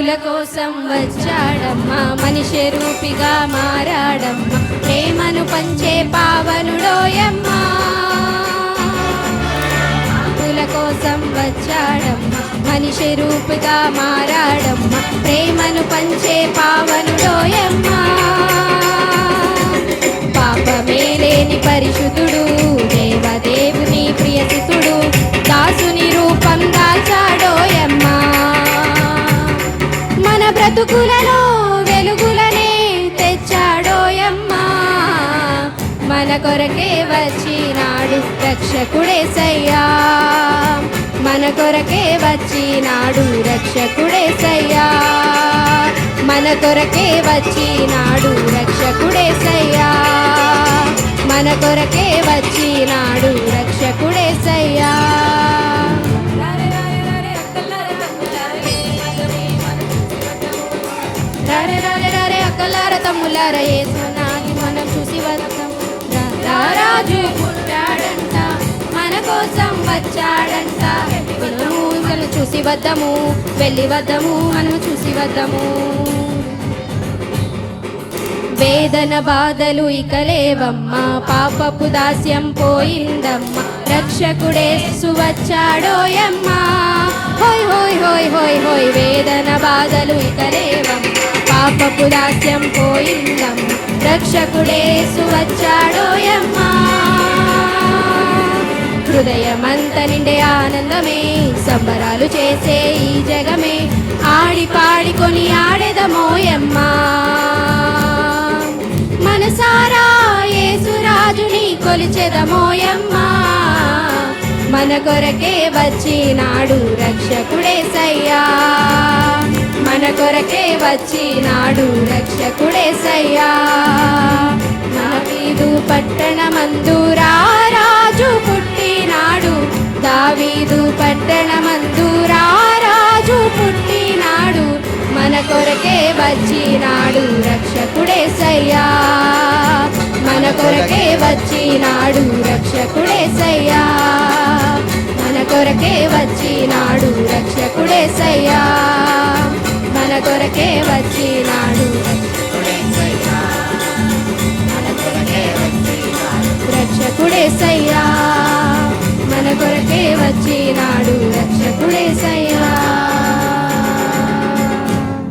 పాపుల కోసం వచ్చాడమ్మా, మనిషి రూపిగా మారాడమ్మా, ప్రేమను పంచే పావనుడోయమ్మా. పాపుల కోసం వచ్చాడమ్మా, మనిషి రూపిగా మారాడమ్మా, ప్రేమను పంచే పావనుడోయమ్మా. పాపమే లేని పరిశుద్ధుడు, దేవదేవుని ప్రియసుతుడు, దాసుని రూపం దాచాడోయమ్మా. మన బ్రతుకులలో వెలుగులనే తెచ్చాడోయమ్మా. మన కొరకే వచ్చినాడు రక్షకుడేసయ్యా, మన కొరకే వచ్చినాడు రక్షకుడేసయ్యా, మన కొరకే వచ్చినాడు రక్షకుడేసయ్యా, మన కొరకే వచ్చినాడు రక్షకుడేసయ్యా. రారే రారే రారే అక్కలార తమ్ములార యేసునాథుని మనం చూసి వద్దాం. రారాజు పుట్టాడంట, మన కోసం వచ్చాడంట, మనము చూసి వద్దాము, వెళ్ళి వద్దాము, మనము చూసి వద్దాము. వేదన బాధలు ఇక లేవమ్మా, పాపపు దాస్యం పోయిందమ్మా, రక్షకుడేసు వచ్చాడోయమ్మా. హోయ్ హోయ్ హోయ్ హోయ్ హోయ్, వేదన బాధలు ఇక లేవమ్మా, పాపపు దాస్యం పోయిందమ్మా, రక్షకుడేసు వచ్చాడోయమ్మా. హృదయమంత నిండే ఆనందమే, సంబరాలు చేసే ఈ జగమే, ఆడి పాడికొని ఆడెదమోయమ్మా. మనసారా యేసురాజుని కొలిచెదమోయమ్మా. మన కొరకే వచ్చినాడు రక్షకుడేసయ్యా, మన కొరకే వచ్చినాడు రక్షకుడేసయ్యా. దావీదు పట్టణమందు రారాజు పుట్టినాడు, దావీదు పట్టణమందు రారాజు పుట్టినాడు, మన కొరకే వచ్చినాడు రక్షకుడేసయ్యా, మన కొరకే వచ్చినాడు రక్షకుడేసయ్యా, మన కొరకే వచ్చినాడు రక్షకుడేసయ్యా, మన కొరకే వచ్చినాడు